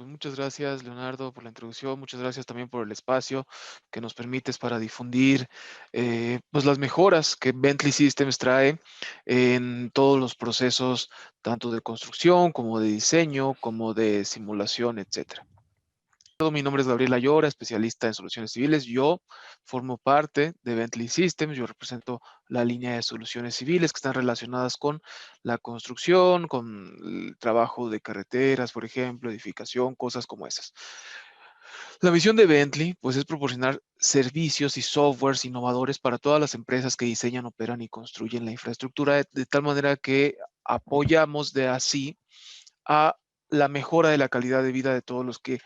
Pues muchas gracias, Leonardo, por la introducción. Muchas gracias también por el espacio que nos permites para difundir pues las mejoras que Bentley Systems trae en todos los procesos, tanto de construcción como de diseño, como de simulación, etcétera. Mi nombre es Gabriel Ayora, especialista en soluciones civiles. Yo formo parte de Bentley Systems. Yo represento la línea de soluciones civiles que están relacionadas con la construcción, con el trabajo de carreteras, por ejemplo, edificación, cosas como esas. La misión de Bentley, pues, es proporcionar servicios y softwares innovadores para todas las empresas que diseñan, operan y construyen la infraestructura de tal manera que apoyamos de así a la mejora de la calidad de vida de todos los que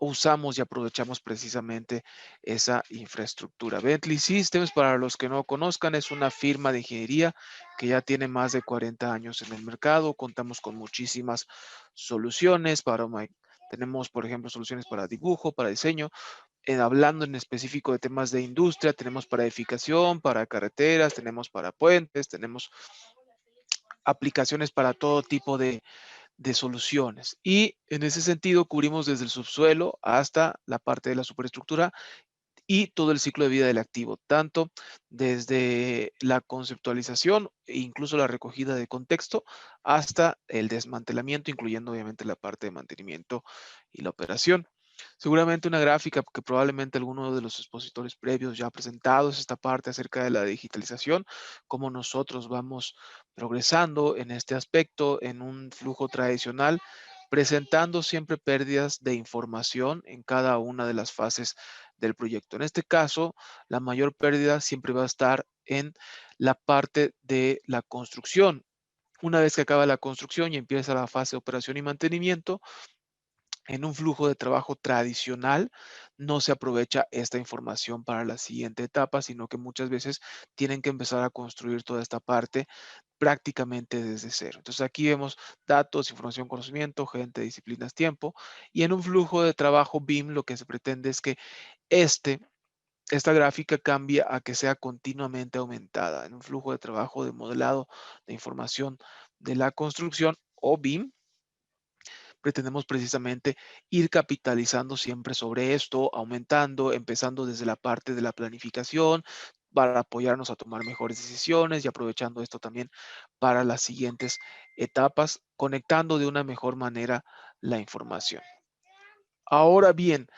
usamos y aprovechamos precisamente esa infraestructura. Bentley Systems, para los que no conozcan, es una firma de ingeniería que ya tiene más de 40 años en el mercado. Contamos con muchísimas soluciones tenemos, por ejemplo, soluciones para dibujo, para diseño. Hablando en específico de temas de industria, tenemos para edificación, para carreteras, tenemos para puentes, tenemos aplicaciones para todo tipo de soluciones. Y en ese sentido cubrimos desde el subsuelo hasta la parte de la superestructura y todo el ciclo de vida del activo, tanto desde la conceptualización e incluso la recogida de contexto hasta el desmantelamiento, incluyendo obviamente la parte de mantenimiento y la operación. Seguramente una gráfica que probablemente alguno de los expositores previos ya ha presentado es esta parte acerca de la digitalización, cómo nosotros vamos progresando en este aspecto en un flujo tradicional, presentando siempre pérdidas de información en cada una de las fases del proyecto. En este caso, la mayor pérdida siempre va a estar en la parte de la construcción. Una vez que acaba la construcción y empieza la fase de operación y mantenimiento, en un flujo de trabajo tradicional no se aprovecha esta información para la siguiente etapa, sino que muchas veces tienen que empezar a construir toda esta parte prácticamente desde cero. Entonces aquí vemos datos, información, conocimiento, gente, disciplinas, tiempo, y en un flujo de trabajo BIM lo que se pretende es que este, esta gráfica cambie a que sea continuamente aumentada. En un flujo de trabajo de modelado de información de la construcción o BIM, pretendemos precisamente ir capitalizando siempre sobre esto, aumentando, empezando desde la parte de la planificación para apoyarnos a tomar mejores decisiones y aprovechando esto también para las siguientes etapas, conectando de una mejor manera la información. Ahora bien,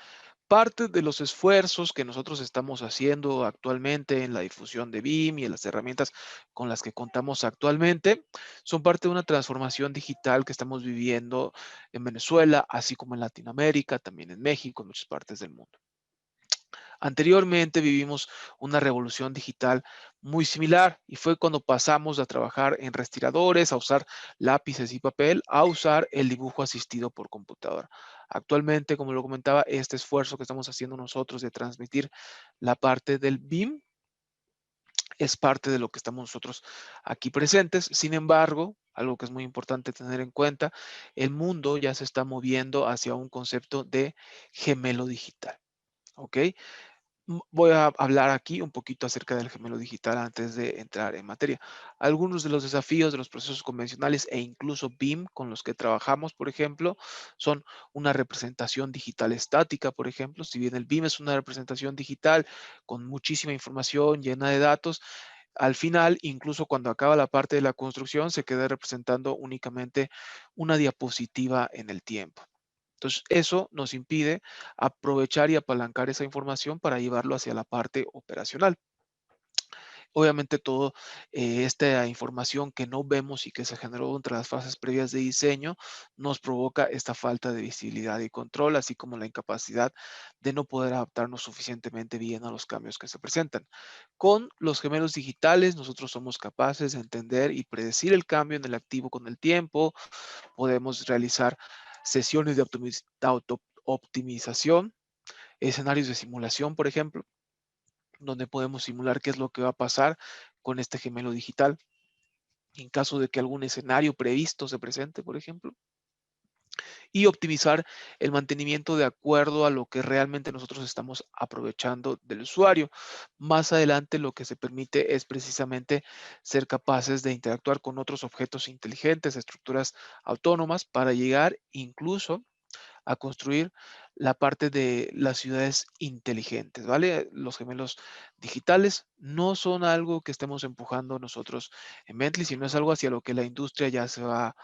parte de los esfuerzos que nosotros estamos haciendo actualmente en la difusión de BIM y en las herramientas con las que contamos actualmente son parte de una transformación digital que estamos viviendo en Venezuela, así como en Latinoamérica, también en México, en muchas partes del mundo. Anteriormente vivimos una revolución digital muy similar y fue cuando pasamos a trabajar en respiradores, a usar lápices y papel, a usar el dibujo asistido por computadora. Actualmente, como lo comentaba, este esfuerzo que estamos haciendo nosotros de transmitir la parte del BIM es parte de lo que estamos nosotros aquí presentes. Sin embargo, algo que es muy importante tener en cuenta, el mundo ya se está moviendo hacia un concepto de gemelo digital. ¿Ok? Voy a hablar aquí un poquito acerca del gemelo digital antes de entrar en materia. Algunos de los desafíos de los procesos convencionales e incluso BIM con los que trabajamos, por ejemplo, son una representación digital estática, por ejemplo. Si bien el BIM es una representación digital con muchísima información llena de datos, al final, incluso cuando acaba la parte de la construcción, se queda representando únicamente una diapositiva en el tiempo. Entonces, eso nos impide aprovechar y apalancar esa información para llevarlo hacia la parte operacional. Obviamente, todo esta información que no vemos y que se generó entre las fases previas de diseño nos provoca esta falta de visibilidad y control, así como la incapacidad de no poder adaptarnos suficientemente bien a los cambios que se presentan. Con los gemelos digitales, nosotros somos capaces de entender y predecir el cambio en el activo con el tiempo. Podemos realizar sesiones de optimización, escenarios de simulación, por ejemplo, donde podemos simular qué es lo que va a pasar con este gemelo digital en caso de que algún escenario previsto se presente, por ejemplo, y optimizar el mantenimiento de acuerdo a lo que realmente nosotros estamos aprovechando del usuario. Más adelante lo que se permite es precisamente ser capaces de interactuar con otros objetos inteligentes, estructuras autónomas, para llegar incluso a construir la parte de las ciudades inteligentes, ¿vale? Los gemelos digitales no son algo que estemos empujando nosotros en Bentley, sino es algo hacia lo que la industria ya se va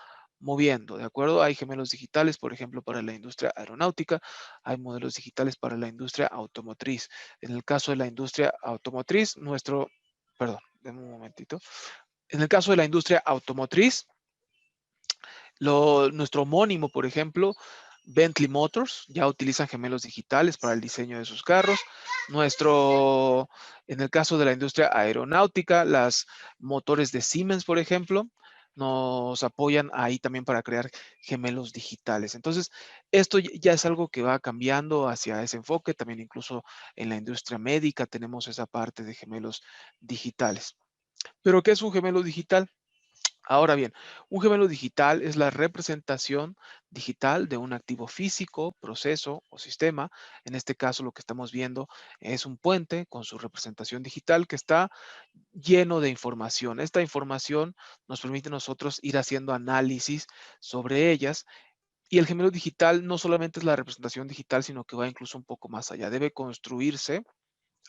moviendo, ¿de acuerdo? Hay gemelos digitales, por ejemplo, para la industria aeronáutica, hay modelos digitales para la industria automotriz. En el caso de la industria automotriz, perdón, denme un momentito. En el caso de la industria automotriz, nuestro homónimo, por ejemplo, Bentley Motors, ya utilizan gemelos digitales para el diseño de sus carros. En el caso de la industria aeronáutica, las motores de Siemens, por ejemplo, nos apoyan ahí también para crear gemelos digitales. Entonces, esto ya es algo que va cambiando hacia ese enfoque. También incluso en la industria médica tenemos esa parte de gemelos digitales. ¿Pero qué es un gemelo digital? Ahora bien, un gemelo digital es la representación digital de un activo físico, proceso o sistema. En este caso, lo que estamos viendo es un puente con su representación digital que está lleno de información. Esta información nos permite a nosotros ir haciendo análisis sobre ellas. Y el gemelo digital no solamente es la representación digital, sino que va incluso un poco más allá. Debe construirse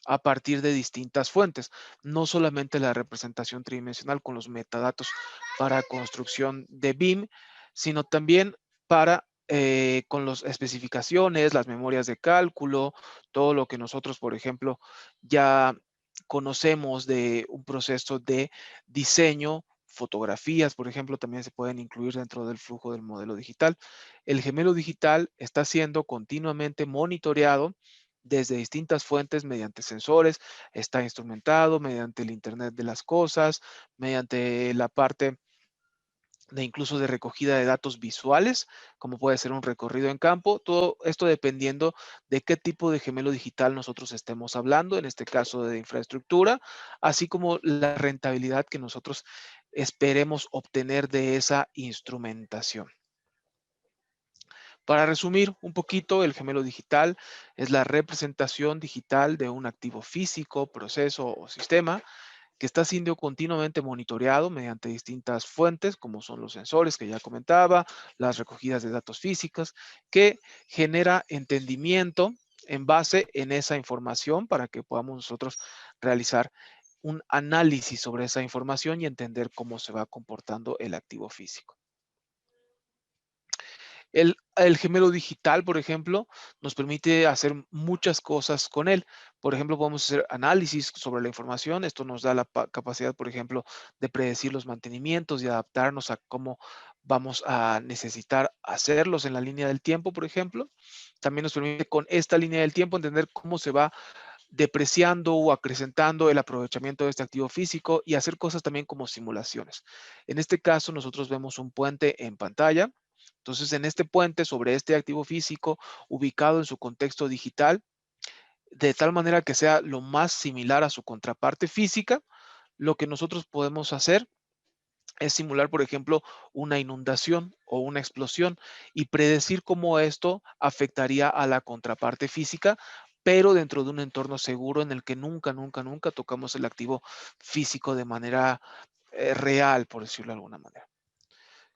a partir de distintas fuentes, no solamente la representación tridimensional con los metadatos para construcción de BIM, sino también para con las especificaciones, las memorias de cálculo, todo lo que nosotros, por ejemplo, ya conocemos de un proceso de diseño, fotografías, por ejemplo, también se pueden incluir dentro del flujo del modelo digital. El gemelo digital está siendo continuamente monitoreado desde distintas fuentes mediante sensores, está instrumentado mediante el Internet de las cosas, mediante la parte de incluso de recogida de datos visuales, como puede ser un recorrido en campo, todo esto dependiendo de qué tipo de gemelo digital nosotros estemos hablando, en este caso de infraestructura, así como la rentabilidad que nosotros esperemos obtener de esa instrumentación. Para resumir un poquito, el gemelo digital es la representación digital de un activo físico, proceso o sistema que está siendo continuamente monitoreado mediante distintas fuentes, como son los sensores que ya comentaba, las recogidas de datos físicas, que genera entendimiento en base en esa información para que podamos nosotros realizar un análisis sobre esa información y entender cómo se va comportando el activo físico. El gemelo digital, por ejemplo, nos permite hacer muchas cosas con él. Por ejemplo, podemos hacer análisis sobre la información. Esto nos da la capacidad, por ejemplo, de predecir los mantenimientos y adaptarnos a cómo vamos a necesitar hacerlos en la línea del tiempo, por ejemplo. También nos permite con esta línea del tiempo entender cómo se va depreciando o acrecentando el aprovechamiento de este activo físico y hacer cosas también como simulaciones. En este caso, nosotros vemos un puente en pantalla. Entonces, en este puente, sobre este activo físico, ubicado en su contexto digital, de tal manera que sea lo más similar a su contraparte física, lo que nosotros podemos hacer es simular, por ejemplo, una inundación o una explosión y predecir cómo esto afectaría a la contraparte física, pero dentro de un entorno seguro en el que nunca, nunca, nunca tocamos el activo físico de manera real, por decirlo de alguna manera.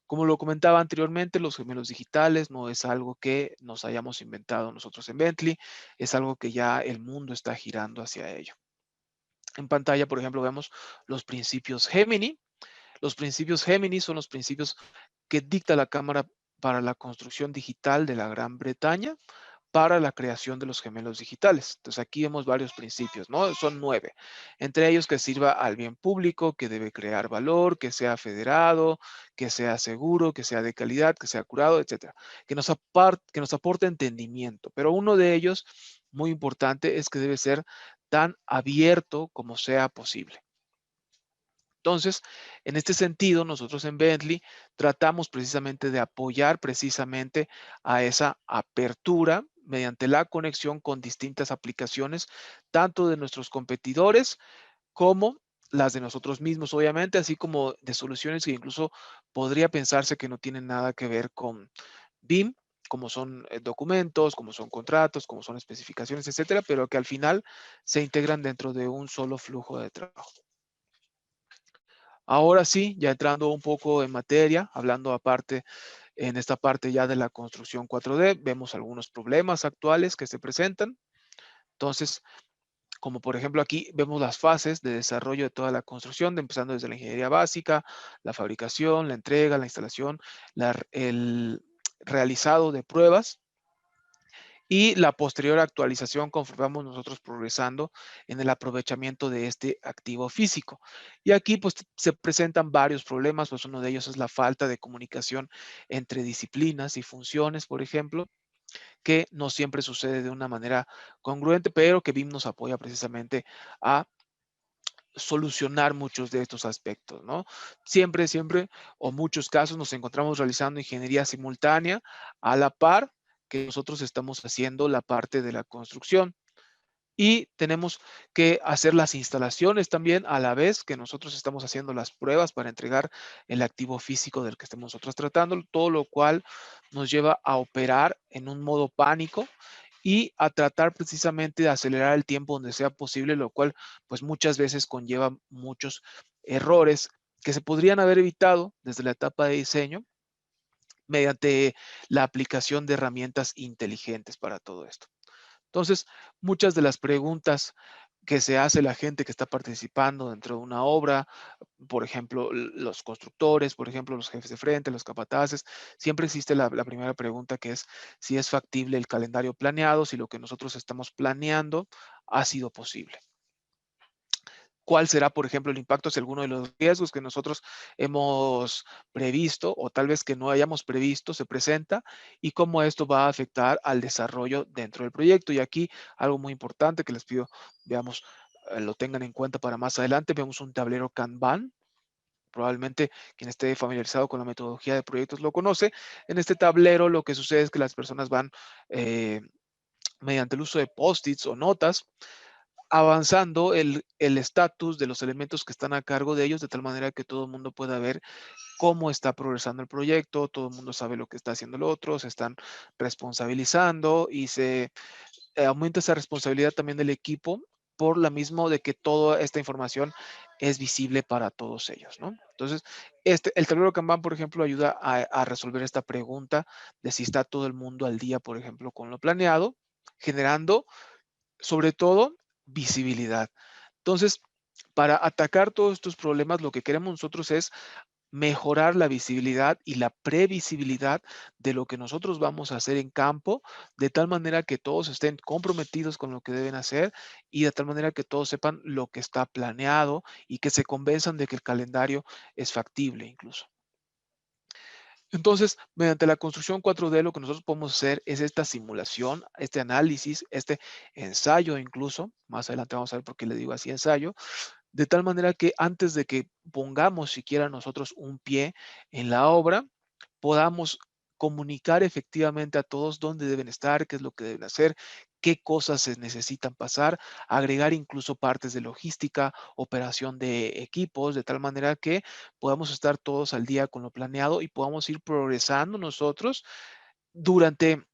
Como lo comentaba anteriormente, los gemelos digitales no es algo que nos hayamos inventado nosotros en Bentley, es algo que ya el mundo está girando hacia ello. En pantalla, por ejemplo, vemos los principios Gemini. Los principios Gemini son los principios que dicta la Cámara para la Construcción Digital de la Gran Bretaña para la creación de los gemelos digitales. Entonces aquí vemos varios principios, ¿no? Son 9. Entre ellos que sirva al bien público, que debe crear valor, que sea federado, que sea seguro, que sea de calidad, que sea curado, etcétera. Que nos aporte entendimiento. Pero uno de ellos, muy importante, es que debe ser tan abierto como sea posible. Entonces, en este sentido, nosotros en Bentley tratamos precisamente de apoyar precisamente a esa apertura mediante la conexión con distintas aplicaciones, tanto de nuestros competidores como las de nosotros mismos, obviamente, así como de soluciones que incluso podría pensarse que no tienen nada que ver con BIM, como son documentos, como son contratos, como son especificaciones, etcétera, pero que al final se integran dentro de un solo flujo de trabajo. Ahora sí, ya entrando un poco en materia, hablando aparte en esta parte ya de la construcción 4D, vemos algunos problemas actuales que se presentan. Entonces, como por ejemplo aquí vemos las fases de desarrollo de toda la construcción, empezando desde la ingeniería básica, la fabricación, la entrega, la instalación, el realizado de pruebas y la posterior actualización conforme vamos nosotros progresando en el aprovechamiento de este activo físico. Y aquí pues se presentan varios problemas, pues uno de ellos es la falta de comunicación entre disciplinas y funciones, por ejemplo, que no siempre sucede de una manera congruente, pero que BIM nos apoya precisamente a solucionar muchos de estos aspectos, ¿no? Siempre, o muchos casos nos encontramos realizando ingeniería simultánea a la par que nosotros estamos haciendo la parte de la construcción. Y tenemos que hacer las instalaciones también a la vez que nosotros estamos haciendo las pruebas para entregar el activo físico del que estemos nosotros tratando, todo lo cual nos lleva a operar en un modo pánico y a tratar precisamente de acelerar el tiempo donde sea posible, lo cual pues muchas veces conlleva muchos errores que se podrían haber evitado desde la etapa de diseño mediante la aplicación de herramientas inteligentes para todo esto. Entonces, muchas de las preguntas que se hace la gente que está participando dentro de una obra, por ejemplo, los constructores, por ejemplo, los jefes de frente, los capataces, siempre existe la primera pregunta que es si es factible el calendario planeado, si lo que nosotros estamos planeando ha sido posible. ¿Cuál será, por ejemplo, el impacto si alguno de los riesgos que nosotros hemos previsto o tal vez que no hayamos previsto se presenta y cómo esto va a afectar al desarrollo dentro del proyecto? Y aquí algo muy importante que les pido, veamos, lo tengan en cuenta para más adelante, vemos un tablero Kanban. Probablemente quien esté familiarizado con la metodología de proyectos lo conoce. En este tablero lo que sucede es que las personas van eh, mediante el uso de post-its o notas avanzando el estatus de los elementos que están a cargo de ellos, de tal manera que todo el mundo pueda ver cómo está progresando el proyecto, todo el mundo sabe lo que está haciendo el otro, se están responsabilizando y se aumenta esa responsabilidad también del equipo por la misma de que toda esta información es visible para todos ellos, ¿no? Entonces, el tablero Kanban, por ejemplo, ayuda a resolver esta pregunta de si está todo el mundo al día, por ejemplo, con lo planeado, generando sobre todo, visibilidad. Entonces, para atacar todos estos problemas, lo que queremos nosotros es mejorar la visibilidad y la previsibilidad de lo que nosotros vamos a hacer en campo, de tal manera que todos estén comprometidos con lo que deben hacer y de tal manera que todos sepan lo que está planeado y que se convenzan de que el calendario es factible incluso. Entonces, mediante la construcción 4D, lo que nosotros podemos hacer es esta simulación, este análisis, este ensayo incluso, más adelante vamos a ver por qué le digo así ensayo, de tal manera que antes de que pongamos siquiera nosotros un pie en la obra, podamos comunicar efectivamente a todos dónde deben estar, qué es lo que deben hacer, qué cosas se necesitan pasar, agregar incluso partes de logística, operación de equipos, de tal manera que podamos estar todos al día con lo planeado y podamos ir progresando nosotros durante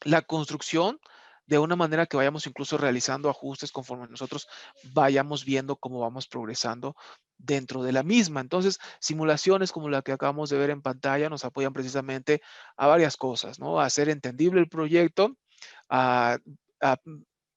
la construcción de una manera que vayamos incluso realizando ajustes conforme nosotros vayamos viendo cómo vamos progresando dentro de la misma. Entonces, simulaciones como la que acabamos de ver en pantalla nos apoyan precisamente a varias cosas, ¿no? A hacer entendible el proyecto, a, a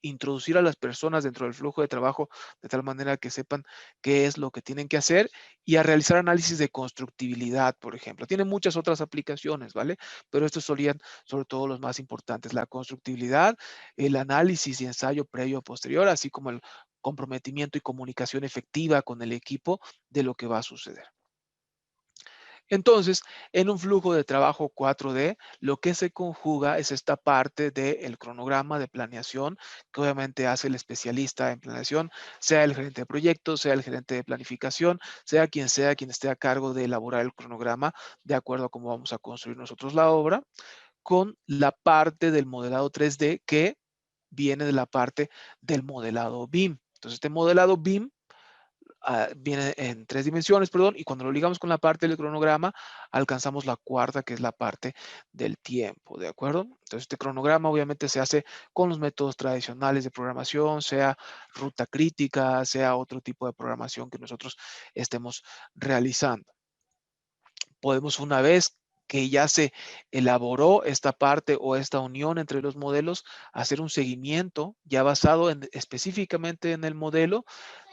introducir a las personas dentro del flujo de trabajo de tal manera que sepan qué es lo que tienen que hacer y a realizar análisis de constructibilidad, por ejemplo. Tiene muchas otras aplicaciones, ¿vale? Pero estos solían sobre todo los más importantes, la constructibilidad, el análisis y ensayo previo o posterior, así como el comprometimiento y comunicación efectiva con el equipo de lo que va a suceder. Entonces, en un flujo de trabajo 4D, lo que se conjuga es esta parte del cronograma de planeación que obviamente hace el especialista en planeación, sea el gerente de proyectos, sea el gerente de planificación, sea quien esté a cargo de elaborar el cronograma de acuerdo a cómo vamos a construir nosotros la obra, con la parte del modelado 3D que viene de la parte del modelado BIM. Entonces, este modelado BIM viene en 3 dimensiones, perdón, y cuando lo ligamos con la parte del cronograma, alcanzamos la cuarta, que es la parte del tiempo, ¿de acuerdo? Entonces, este cronograma obviamente se hace con los métodos tradicionales de programación, sea ruta crítica, sea otro tipo de programación que nosotros estemos realizando. Podemos una vez que ya se elaboró esta parte o esta unión entre los modelos, hacer un seguimiento ya basado específicamente en el modelo,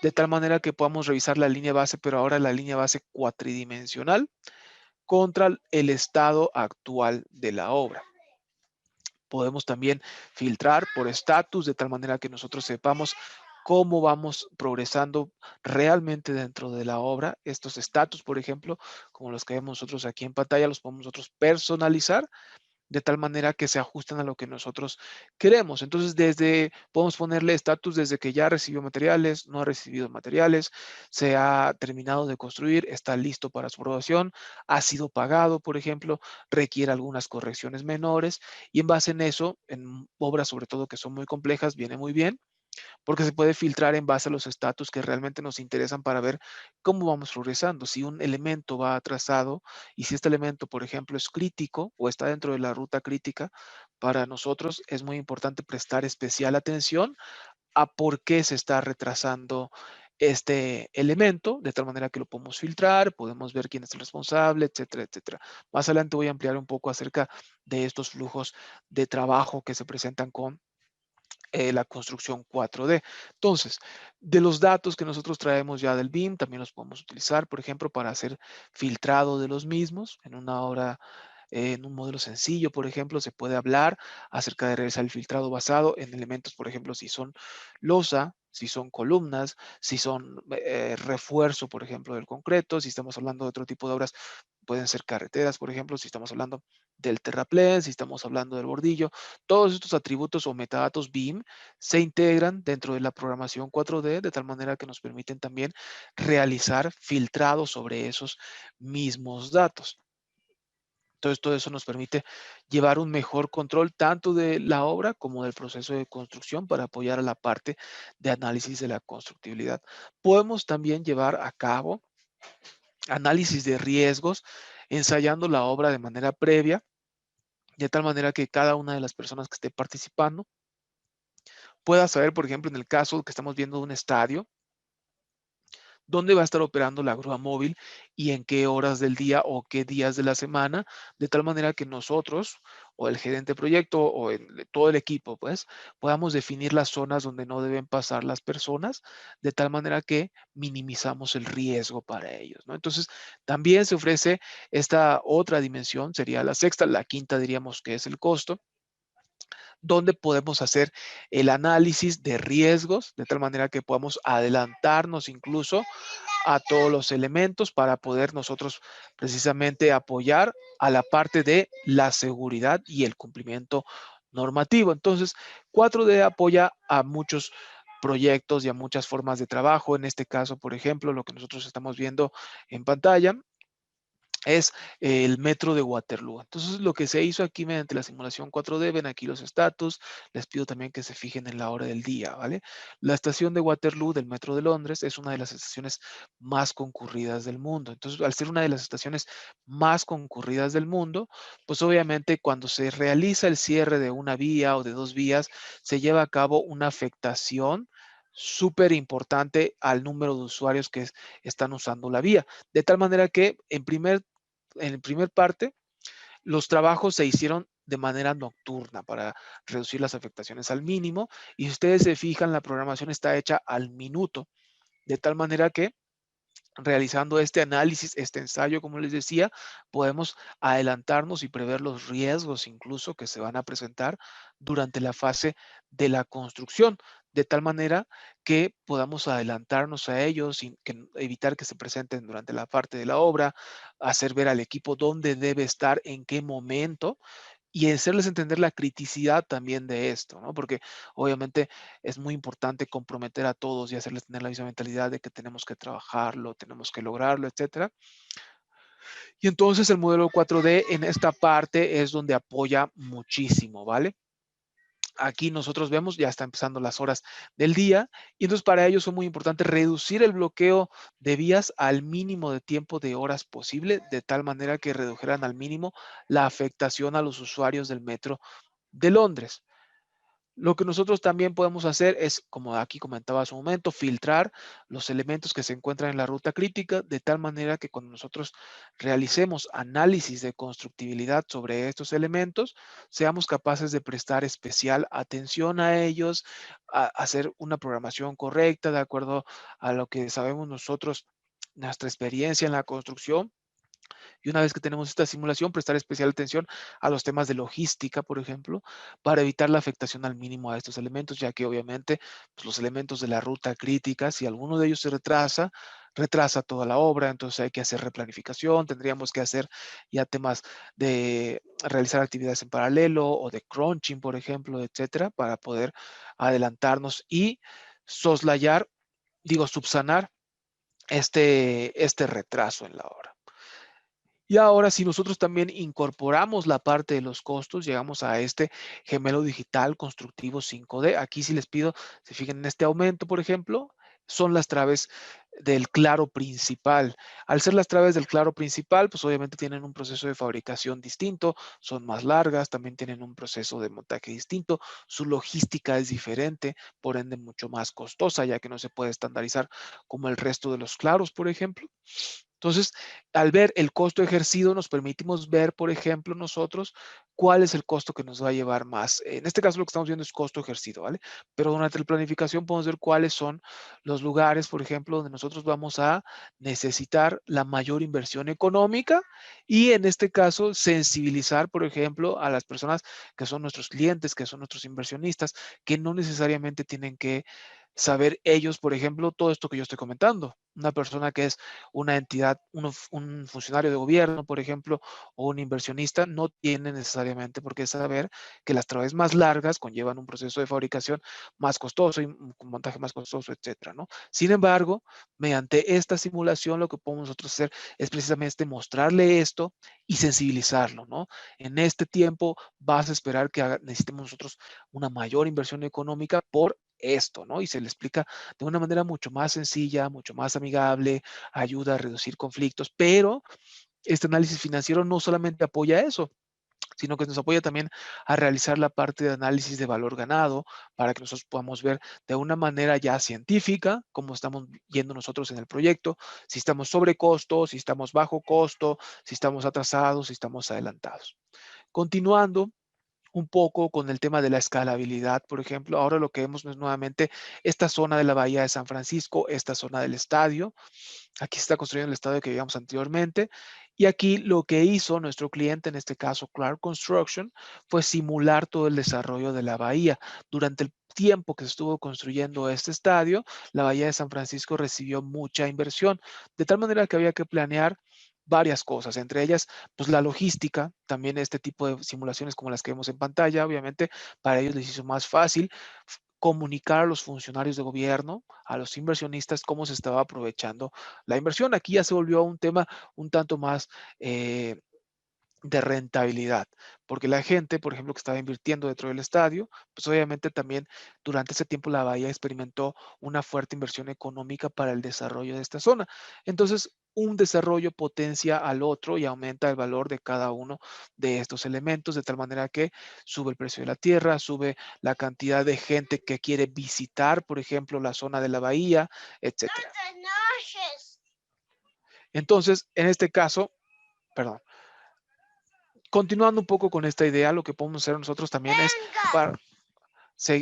de tal manera que podamos revisar la línea base, pero ahora la línea base cuatridimensional contra el estado actual de la obra. Podemos también filtrar por estatus de tal manera que nosotros sepamos cómo vamos progresando realmente dentro de la obra. Estos estatus, por ejemplo, como los que vemos nosotros aquí en pantalla, los podemos nosotros personalizar de tal manera que se ajusten a lo que nosotros queremos. Entonces, podemos ponerle estatus desde que ya recibió materiales, no ha recibido materiales, se ha terminado de construir, está listo para su aprobación, ha sido pagado, por ejemplo, requiere algunas correcciones menores y en base en eso, en obras sobre todo que son muy complejas, viene muy bien porque se puede filtrar en base a los estatus que realmente nos interesan para ver cómo vamos progresando. Si un elemento va atrasado y si este elemento, por ejemplo, es crítico o está dentro de la ruta crítica, para nosotros es muy importante prestar especial atención a por qué se está retrasando este elemento, de tal manera que lo podemos filtrar, podemos ver quién es el responsable, etcétera, etcétera. Más adelante voy a ampliar un poco acerca de estos flujos de trabajo que se presentan con la construcción 4D. Entonces, de los datos que nosotros traemos ya del BIM, también los podemos utilizar, por ejemplo, para hacer filtrado de los mismos en una obra, en un modelo sencillo, por ejemplo, se puede hablar acerca de realizar el filtrado basado en elementos, por ejemplo, si son losa, si son columnas, si son refuerzo, por ejemplo, del concreto, si estamos hablando de otro tipo de obras, pueden ser carreteras, por ejemplo, si estamos hablando del terraplén, si estamos hablando del bordillo, todos estos atributos o metadatos BIM se integran dentro de la programación 4D de tal manera que nos permiten también realizar filtrados sobre esos mismos datos. Entonces, todo eso nos permite llevar un mejor control tanto de la obra como del proceso de construcción para apoyar a la parte de análisis de la constructibilidad. Podemos también llevar a cabo análisis de riesgos ensayando la obra de manera previa, de tal manera que cada una de las personas que esté participando pueda saber, por ejemplo, en el caso que estamos viendo de un estadio, dónde va a estar operando la grúa móvil y en qué horas del día o qué días de la semana, de tal manera que nosotros o el gerente de proyecto o todo el equipo, pues, podamos definir las zonas donde no deben pasar las personas, de tal manera que minimizamos el riesgo para ellos, ¿no? Entonces, también se ofrece esta otra dimensión, sería la sexta, la quinta diríamos que es el costo, donde podemos hacer el análisis de riesgos, de tal manera que podamos adelantarnos incluso a todos los elementos para poder nosotros precisamente apoyar a la parte de la seguridad y el cumplimiento normativo. Entonces, 4D apoya a muchos proyectos y a muchas formas de trabajo. En este caso, por ejemplo, lo que nosotros estamos viendo en pantalla es el metro de Waterloo. Entonces, lo que se hizo aquí mediante la simulación 4D, ven aquí los estatus, les pido también que se fijen en la hora del día, ¿vale? La estación de Waterloo del metro de Londres es una de las estaciones más concurridas del mundo. Entonces, al ser una de las estaciones más concurridas del mundo, pues obviamente cuando se realiza el cierre de una vía o de dos vías, se lleva a cabo una afectación súper importante al número de usuarios que están usando la vía. De tal manera que en primer parte, los trabajos se hicieron de manera nocturna para reducir las afectaciones al mínimo. Y si ustedes se fijan, la programación está hecha al minuto, de tal manera que realizando este análisis, este ensayo, como les decía, podemos adelantarnos y prever los riesgos incluso que se van a presentar durante la fase de la construcción, de tal manera que podamos adelantarnos a ellos y evitar que se presenten durante la parte de la obra, hacer ver al equipo dónde debe estar, en qué momento, y hacerles entender la criticidad también de esto, ¿no? Porque obviamente es muy importante comprometer a todos y hacerles tener la misma mentalidad de que tenemos que trabajarlo, tenemos que lograrlo, etcétera. Y entonces el modelo 4D en esta parte es donde apoya muchísimo, ¿vale? Aquí nosotros vemos, ya está empezando las horas del día, y entonces para ellos fue muy importante reducir el bloqueo de vías al mínimo de tiempo de horas posible, de tal manera que redujeran al mínimo la afectación a los usuarios del metro de Londres. Lo que nosotros también podemos hacer es, como aquí comentaba hace un momento, filtrar los elementos que se encuentran en la ruta crítica de tal manera que cuando nosotros realicemos análisis de constructibilidad sobre estos elementos, seamos capaces de prestar especial atención a ellos, a hacer una programación correcta de acuerdo a lo que sabemos nosotros, nuestra experiencia en la construcción. Y una vez que tenemos esta simulación, prestar especial atención a los temas de logística, por ejemplo, para evitar la afectación al mínimo a estos elementos, ya que obviamente pues, los elementos de la ruta crítica, si alguno de ellos se retrasa, retrasa toda la obra, entonces hay que hacer replanificación, tendríamos que hacer ya temas de realizar actividades en paralelo o de crunching, por ejemplo, etcétera, para poder adelantarnos y soslayar, digo, subsanar este retraso en la obra. Y ahora, si nosotros también incorporamos la parte de los costos, llegamos a este gemelo digital constructivo 5D. Aquí sí les pido, se fijen en este aumento, por ejemplo, son las traves del claro principal. Al ser las traves del claro principal, pues obviamente tienen un proceso de fabricación distinto, son más largas, también tienen un proceso de montaje distinto, su logística es diferente, por ende mucho más costosa, ya que no se puede estandarizar como el resto de los claros, por ejemplo. Entonces, al ver el costo ejercido, nos permitimos ver, por ejemplo, nosotros cuál es el costo que nos va a llevar más. En este caso, lo que estamos viendo es costo ejercido, ¿vale? Pero durante la planificación podemos ver cuáles son los lugares, por ejemplo, donde nosotros vamos a necesitar la mayor inversión económica y en este caso, sensibilizar, por ejemplo, a las personas que son nuestros clientes, que son nuestros inversionistas, que no necesariamente tienen que saber ellos, por ejemplo, todo esto que yo estoy comentando. Una persona que es una entidad, un funcionario de gobierno, por ejemplo, o un inversionista, no tiene necesariamente por qué saber que las traves más largas conllevan un proceso de fabricación más costoso y un montaje más costoso, etcétera, ¿no? Sin embargo, mediante esta simulación, lo que podemos nosotros hacer es precisamente mostrarle esto y sensibilizarlo, ¿no? En este tiempo vas a esperar que necesitemos nosotros una mayor inversión económica por esto, ¿no? Y se le explica de una manera mucho más sencilla, mucho más amigable, ayuda a reducir conflictos, pero este análisis financiero no solamente apoya eso, sino que nos apoya también a realizar la parte de análisis de valor ganado para que nosotros podamos ver de una manera ya científica cómo estamos yendo nosotros en el proyecto, si estamos sobre costo, si estamos bajo costo, si estamos atrasados, si estamos adelantados. Continuando, un poco con el tema de la escalabilidad, por ejemplo. Ahora lo que vemos es nuevamente esta zona de la Bahía de San Francisco, esta zona del estadio. Aquí se está construyendo el estadio que veíamos anteriormente. Y aquí lo que hizo nuestro cliente, en este caso Clark Construction, fue simular todo el desarrollo de la bahía. Durante el tiempo que se estuvo construyendo este estadio, la Bahía de San Francisco recibió mucha inversión, de tal manera que había que planear varias cosas, entre ellas, pues la logística, también este tipo de simulaciones como las que vemos en pantalla, obviamente para ellos les hizo más fácil comunicar a los funcionarios de gobierno, a los inversionistas, cómo se estaba aprovechando la inversión. Aquí ya se volvió un tema un tanto más de rentabilidad, porque la gente, por ejemplo, que estaba invirtiendo dentro del estadio, pues obviamente también durante ese tiempo la bahía experimentó una fuerte inversión económica para el desarrollo de esta zona. Entonces, un desarrollo potencia al otro y aumenta el valor de cada uno de estos elementos, de tal manera que sube el precio de la tierra, sube la cantidad de gente que quiere visitar, por ejemplo, la zona de la bahía, etcétera. Entonces, en este caso, perdón, continuando un poco con esta idea, lo que podemos hacer nosotros también es para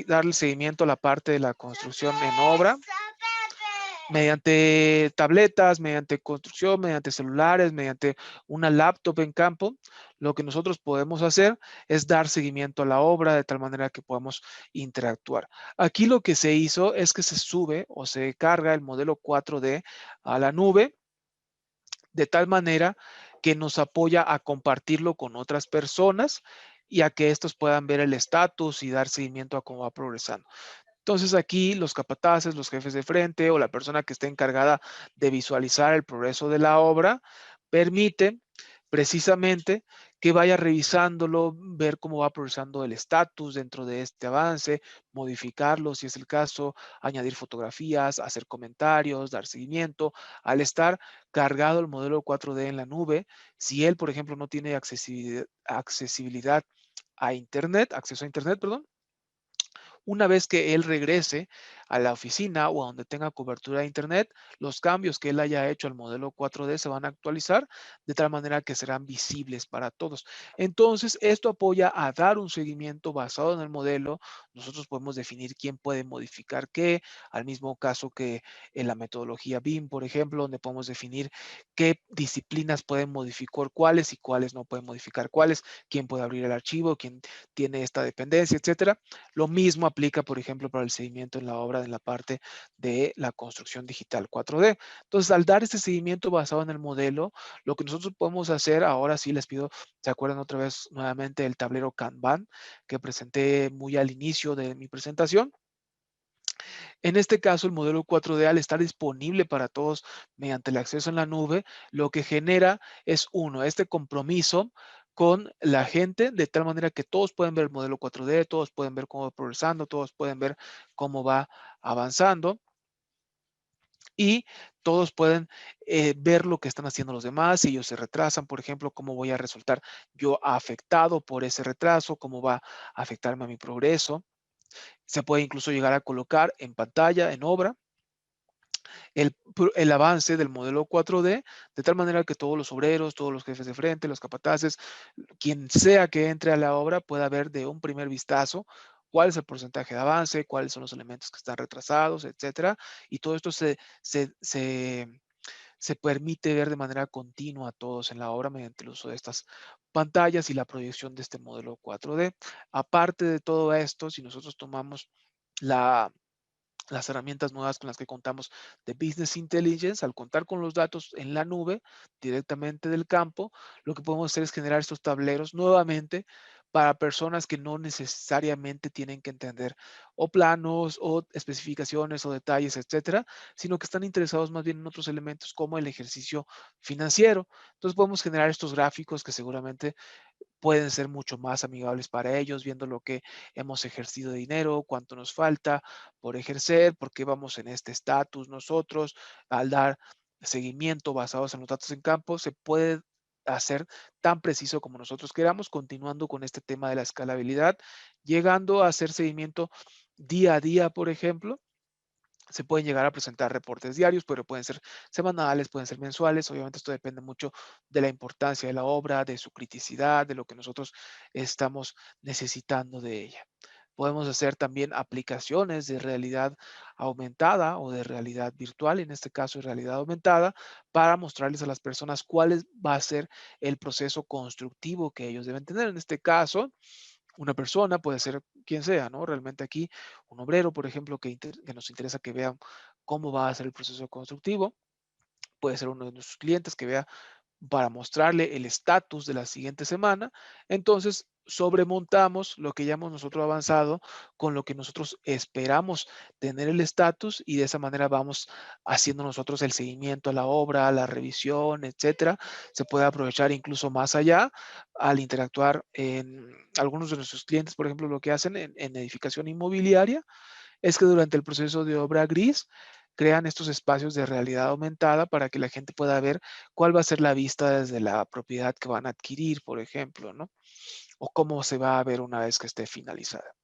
darle seguimiento a la parte de la construcción en obra mediante tabletas, mediante construcción, mediante celulares, mediante una laptop en campo. Lo que nosotros podemos hacer es dar seguimiento a la obra de tal manera que podamos interactuar. Aquí lo que se hizo es que se sube o se carga el modelo 4D a la nube de tal manera que nos apoya a compartirlo con otras personas y a que estos puedan ver el estatus y dar seguimiento a cómo va progresando. Entonces aquí los capataces, los jefes de frente o la persona que esté encargada de visualizar el progreso de la obra, permite precisamente que vaya revisándolo, ver cómo va progresando el estatus dentro de este avance, modificarlo si es el caso, añadir fotografías, hacer comentarios, dar seguimiento. Al estar cargado el modelo 4D en la nube, si él, por ejemplo, no tiene accesibilidad a Internet, acceso a Internet, perdón, Una vez que él regrese a la oficina o a donde tenga cobertura de internet, los cambios que él haya hecho al modelo 4D se van a actualizar de tal manera que serán visibles para todos. Entonces, esto apoya a dar un seguimiento basado en el modelo. Nosotros podemos definir quién puede modificar qué, al mismo caso que en la metodología BIM, por ejemplo, donde podemos definir qué disciplinas pueden modificar cuáles y cuáles no pueden modificar cuáles, quién puede abrir el archivo, quién tiene esta dependencia, etcétera. Lo mismo aplica, por ejemplo, para el seguimiento en la obra, en la parte de la construcción digital 4D. Entonces, al dar este seguimiento basado en el modelo, lo que nosotros podemos hacer, ahora sí les pido, ¿se acuerdan otra vez nuevamente el tablero Kanban que presenté muy al inicio de mi presentación? En este caso, el modelo 4D, al estar disponible para todos mediante el acceso en la nube, lo que genera es, uno, este compromiso con la gente, de tal manera que todos pueden ver el modelo 4D, todos pueden ver cómo va progresando, todos pueden ver cómo va avanzando y todos pueden ver lo que están haciendo los demás. Si ellos se retrasan, por ejemplo, cómo voy a resultar yo afectado por ese retraso, cómo va a afectarme a mi progreso. Se puede incluso llegar a colocar en pantalla, en obra, el avance del modelo 4D, de tal manera que todos los obreros, todos los jefes de frente, los capataces, quien sea que entre a la obra pueda ver de un primer vistazo cuál es el porcentaje de avance, cuáles son los elementos que están retrasados, etcétera. Y todo esto se permite ver de manera continua a todos en la obra mediante el uso de estas pantallas y la proyección de este modelo 4D. Aparte de todo esto, si nosotros tomamos la las herramientas nuevas con las que contamos de Business Intelligence, al contar con los datos en la nube directamente del campo, lo que podemos hacer es generar estos tableros nuevamente para personas que no necesariamente tienen que entender o planos o especificaciones o detalles, etcétera, sino que están interesados más bien en otros elementos como el ejercicio financiero. Entonces podemos generar estos gráficos que seguramente pueden ser mucho más amigables para ellos, viendo lo que hemos ejercido de dinero, cuánto nos falta por ejercer, por qué vamos en este estatus nosotros. Al dar seguimiento basados en los datos en campo, se puede hacer tan preciso como nosotros queramos, continuando con este tema de la escalabilidad, llegando a hacer seguimiento día a día, por ejemplo. Se pueden llegar a presentar reportes diarios, pero pueden ser semanales, pueden ser mensuales. Obviamente esto depende mucho de la importancia de la obra, de su criticidad, de lo que nosotros estamos necesitando de ella. Podemos hacer también aplicaciones de realidad aumentada o de realidad virtual, en este caso de realidad aumentada, para mostrarles a las personas cuál va a ser el proceso constructivo que ellos deben tener. En este caso, una persona, puede ser quien sea, ¿no? Realmente aquí un obrero, por ejemplo, que nos interesa que vean cómo va a ser el proceso constructivo, puede ser uno de nuestros clientes que vea para mostrarle el estatus de la siguiente semana. Entonces, sobremontamos lo que ya hemos nosotros avanzado con lo que nosotros esperamos tener el estatus y de esa manera vamos haciendo nosotros el seguimiento a la obra, a la revisión, etcétera. Se puede aprovechar incluso más allá al interactuar en algunos de nuestros clientes, por ejemplo, lo que hacen en edificación inmobiliaria es que durante el proceso de obra gris crean estos espacios de realidad aumentada para que la gente pueda ver cuál va a ser la vista desde la propiedad que van a adquirir, por ejemplo, ¿no? O cómo se va a ver una vez que esté finalizada.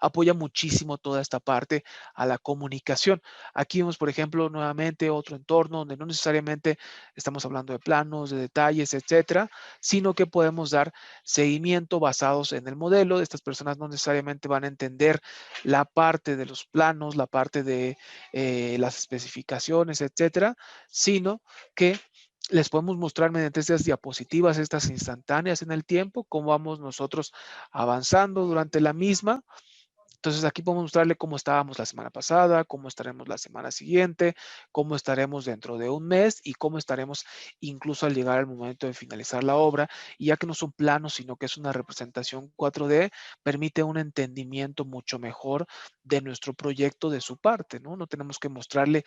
Apoya muchísimo toda esta parte a la comunicación. Aquí vemos, por ejemplo, nuevamente otro entorno donde no necesariamente estamos hablando de planos, de detalles, etcétera, sino que podemos dar seguimiento basados en el modelo. Estas personas no necesariamente van a entender la parte de los planos, la parte de las especificaciones, etcétera, sino que les podemos mostrar mediante estas diapositivas, estas instantáneas en el tiempo, cómo vamos nosotros avanzando durante la misma. Entonces aquí podemos mostrarle cómo estábamos la semana pasada, cómo estaremos la semana siguiente, cómo estaremos dentro de un mes y cómo estaremos incluso al llegar al momento de finalizar la obra. Y ya que no son planos, sino que es una representación 4D, permite un entendimiento mucho mejor de nuestro proyecto de su parte, ¿no? No tenemos que mostrarle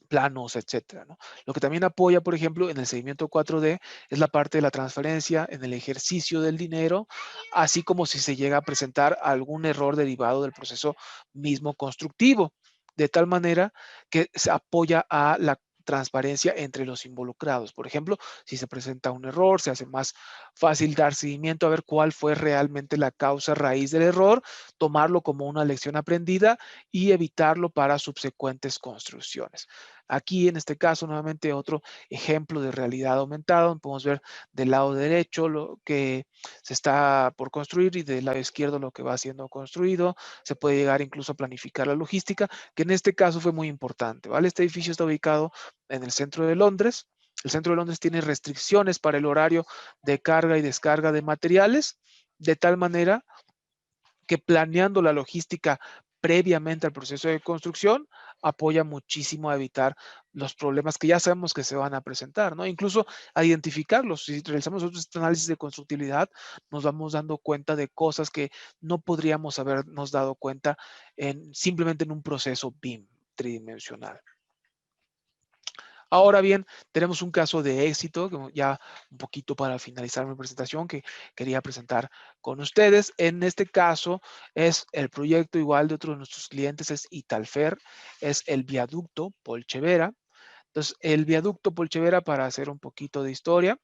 planos, etcétera, ¿no? Lo que también apoya, por ejemplo, en el seguimiento 4D es la parte de la transferencia en el ejercicio del dinero, así como si se llega a presentar algún error derivado del proceso mismo constructivo, de tal manera que se apoya a la transparencia entre los involucrados. Por ejemplo, si se presenta un error, se hace más fácil dar seguimiento a ver cuál fue realmente la causa raíz del error, tomarlo como una lección aprendida y evitarlo para subsecuentes construcciones. Aquí, en este caso, nuevamente otro ejemplo de realidad aumentada, donde podemos ver del lado derecho lo que se está por construir y del lado izquierdo lo que va siendo construido. Se puede llegar incluso a planificar la logística, que en este caso fue muy importante, ¿vale? Este edificio está ubicado en el centro de Londres. El centro de Londres tiene restricciones para el horario de carga y descarga de materiales, de tal manera que planeando la logística previamente al proceso de construcción apoya muchísimo a evitar los problemas que ya sabemos que se van a presentar, ¿no? Incluso a identificarlos. Si realizamos nosotros este análisis de constructibilidad, nos vamos dando cuenta de cosas que no podríamos habernos dado cuenta simplemente en un proceso BIM tridimensional. Ahora bien, tenemos un caso de éxito, como ya un poquito para finalizar mi presentación, que quería presentar con ustedes. En este caso es el proyecto igual de otro de nuestros clientes, es Italfer, es el viaducto Polchevera. Entonces, el viaducto Polchevera, para hacer un poquito de historia,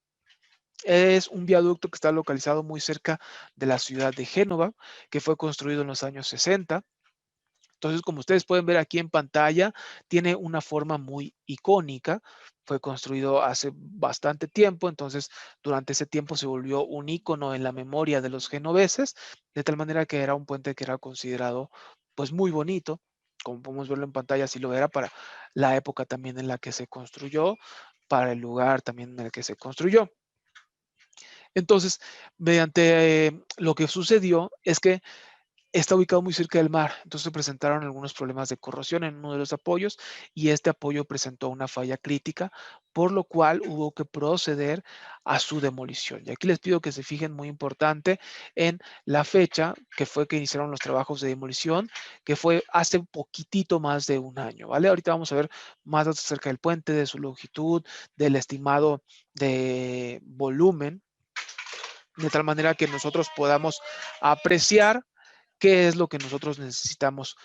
es un viaducto que está localizado muy cerca de la ciudad de Génova, que fue construido en los años 60. Entonces, como ustedes pueden ver aquí en pantalla, tiene una forma muy icónica. Fue construido hace bastante tiempo, entonces durante ese tiempo se volvió un icono en la memoria de los genoveses, de tal manera que era un puente que era considerado pues muy bonito. Como podemos verlo en pantalla, así lo era para la época también en la que se construyó, para el lugar también en el que se construyó. Entonces, mediante lo que sucedió es que está ubicado muy cerca del mar, entonces se presentaron algunos problemas de corrosión en uno de los apoyos y este apoyo presentó una falla crítica, por lo cual hubo que proceder a su demolición. Y aquí les pido que se fijen muy importante en la fecha que fue que iniciaron los trabajos de demolición, que fue hace poquitito más de un año, ¿vale? Ahorita vamos a ver más datos acerca del puente, de su longitud, del estimado de volumen, de tal manera que nosotros podamos apreciar qué es lo que nosotros necesitamos,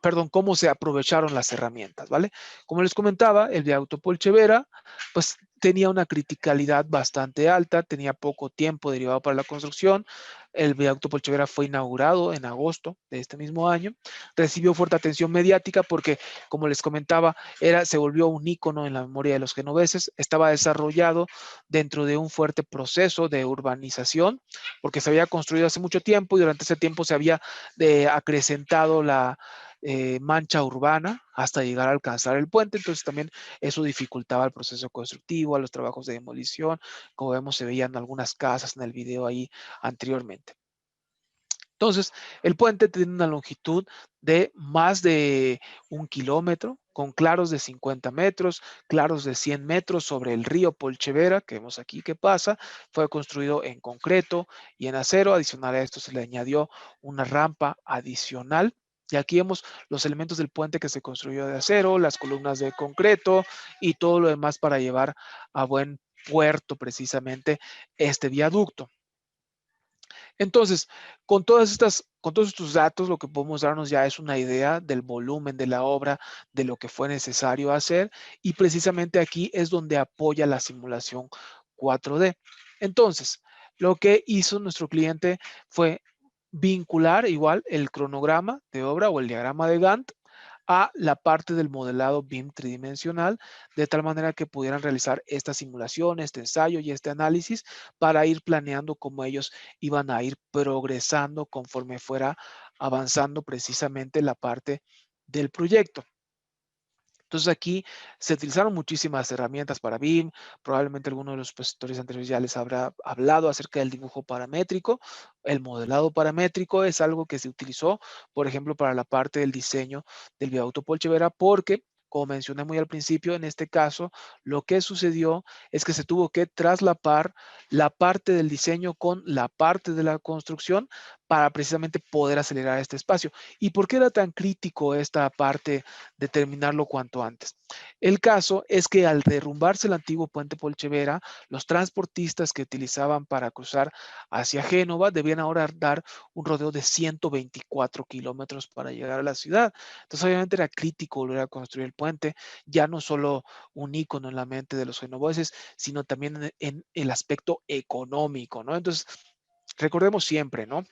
perdón, cómo se aprovecharon las herramientas, ¿vale? Como les comentaba, el viaducto Polchevera, pues tenía una criticalidad bastante alta, tenía poco tiempo derivado para la construcción. El viaducto Polchevera fue inaugurado en agosto de este mismo año. Recibió fuerte atención mediática porque, como les comentaba, se volvió un ícono en la memoria de los genoveses. Estaba desarrollado dentro de un fuerte proceso de urbanización porque se había construido hace mucho tiempo y durante ese tiempo se había acrecentado la mancha urbana hasta llegar a alcanzar el puente, entonces también eso dificultaba el proceso constructivo, a los trabajos de demolición, como vemos se veían algunas casas en el video ahí anteriormente. Entonces, el puente tiene una longitud de más de 1 kilómetro, con claros de 50 metros, claros de 100 metros sobre el río Polchevera, que vemos aquí que pasa. Fue construido en concreto y en acero. Adicional a esto se le añadió una rampa adicional. Y aquí vemos los elementos del puente que se construyó de acero, las columnas de concreto y todo lo demás para llevar a buen puerto precisamente este viaducto. Entonces, con todos estos datos, lo que podemos darnos ya es una idea del volumen de la obra, de lo que fue necesario hacer, y precisamente aquí es donde apoya la simulación 4D. Entonces, lo que hizo nuestro cliente fue vincular igual el cronograma de obra o el diagrama de Gantt a la parte del modelado BIM tridimensional, de tal manera que pudieran realizar esta simulación, este ensayo y este análisis para ir planeando cómo ellos iban a ir progresando conforme fuera avanzando precisamente la parte del proyecto. Entonces aquí se utilizaron muchísimas herramientas para BIM, probablemente alguno de los expositores anteriores ya les habrá hablado acerca del dibujo paramétrico. El modelado paramétrico es algo que se utilizó, por ejemplo, para la parte del diseño del viaducto Polchevera, porque, como mencioné muy al principio, en este caso, lo que sucedió es que se tuvo que traslapar la parte del diseño con la parte de la construcción para precisamente poder acelerar este espacio. ¿Y por qué era tan crítico esta parte de terminarlo cuanto antes? El caso es que al derrumbarse el antiguo puente Polchevera, los transportistas que utilizaban para cruzar hacia Génova debían ahora dar un rodeo de 124 kilómetros para llegar a la ciudad. Entonces, obviamente era crítico volver a construir el puente, ya no solo un ícono en la mente de los genoveses, sino también en el aspecto económico, ¿no? Entonces, recordemos siempre, ¿no?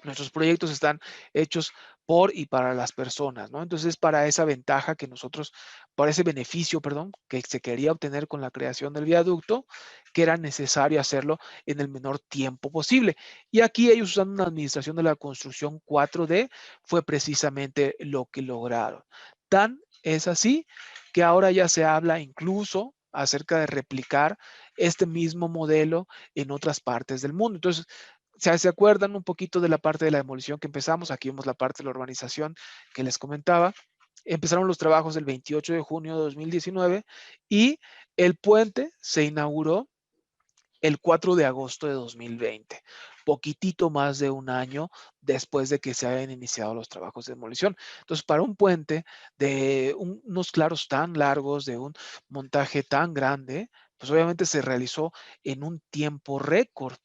Nuestros proyectos están hechos por y para las personas, ¿no? Entonces, para esa ventaja que nosotros, para ese beneficio, perdón, que se quería obtener con la creación del viaducto, que era necesario hacerlo en el menor tiempo posible. Y aquí ellos usando una administración de la construcción 4D fue precisamente lo que lograron. Tan es así que ahora ya se habla incluso acerca de replicar este mismo modelo en otras partes del mundo. Entonces, ¿se acuerdan un poquito de la parte de la demolición que empezamos? Aquí vemos la parte de la urbanización que les comentaba. Empezaron los trabajos el 28 de junio de 2019 y el puente se inauguró el 4 de agosto de 2020, poquitito más de un año después de que se hayan iniciado los trabajos de demolición. Entonces, para un puente de unos claros tan largos, de un montaje tan grande, pues obviamente se realizó en un tiempo récord.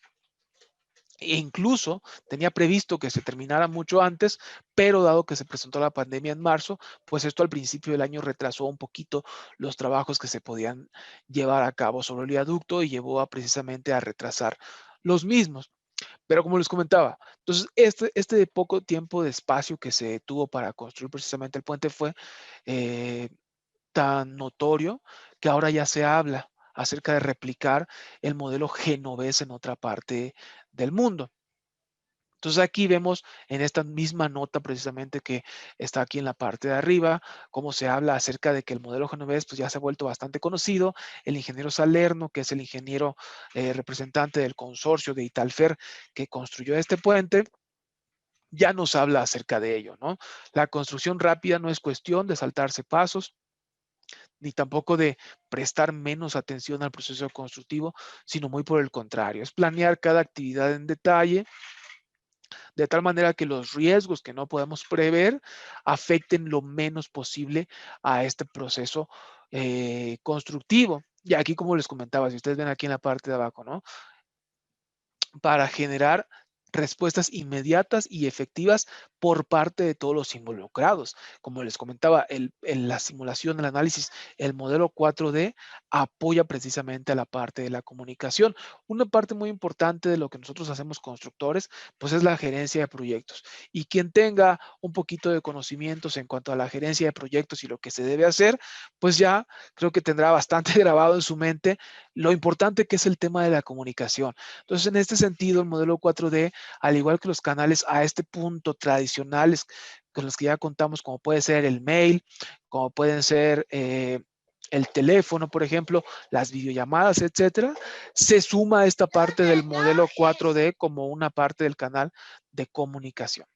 E incluso tenía previsto que se terminara mucho antes, pero dado que se presentó la pandemia en marzo, pues esto al principio del año retrasó un poquito los trabajos que se podían llevar a cabo sobre el viaducto y llevó precisamente a retrasar los mismos. Pero como les comentaba, entonces este poco tiempo de espacio que se tuvo para construir precisamente el puente fue eh, tan notorio que ahora ya se habla acerca de replicar el modelo genovés en otra parte del mundo. Entonces aquí vemos en esta misma nota precisamente que está aquí en la parte de arriba, cómo se habla acerca de que el modelo genovés pues ya se ha vuelto bastante conocido. El ingeniero Salerno, que es el ingeniero representante del consorcio de Italfer que construyó este puente, ya nos habla acerca de ello, ¿no? La construcción rápida no es cuestión de saltarse pasos, ni tampoco de prestar menos atención al proceso constructivo, sino muy por el contrario, es planear cada actividad en detalle, de tal manera que los riesgos que no podemos prever afecten lo menos posible a este proceso constructivo. Y aquí, como les comentaba, si ustedes ven aquí en la parte de abajo, ¿no? Para generar respuestas inmediatas y efectivas por parte de todos los involucrados. Como les comentaba, la simulación, el análisis, el modelo 4D apoya precisamente a la parte de la comunicación. Una parte muy importante de lo que nosotros hacemos constructores, pues es la gerencia de proyectos. Y quien tenga un poquito de conocimientos en cuanto a la gerencia de proyectos y lo que se debe hacer, pues ya creo que tendrá bastante grabado en su mente lo importante que es el tema de la comunicación. Entonces, en este sentido, el modelo 4D, al igual que los canales a este punto tradicionales con los que ya contamos, como puede ser el mail, como pueden ser el teléfono, por ejemplo, las videollamadas, etcétera, se suma a esta parte del modelo 4D como una parte del canal de comunicación.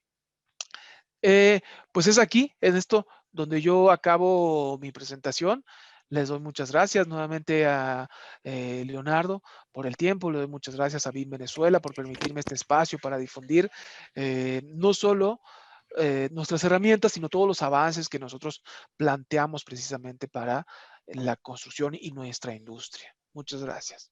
Eh, pues es aquí, en esto, donde yo acabo mi presentación. Les doy muchas gracias nuevamente a Leonardo por el tiempo. Le doy muchas gracias a BIM Venezuela por permitirme este espacio para difundir no solo nuestras herramientas, sino todos los avances que nosotros planteamos precisamente para la construcción y nuestra industria. Muchas gracias.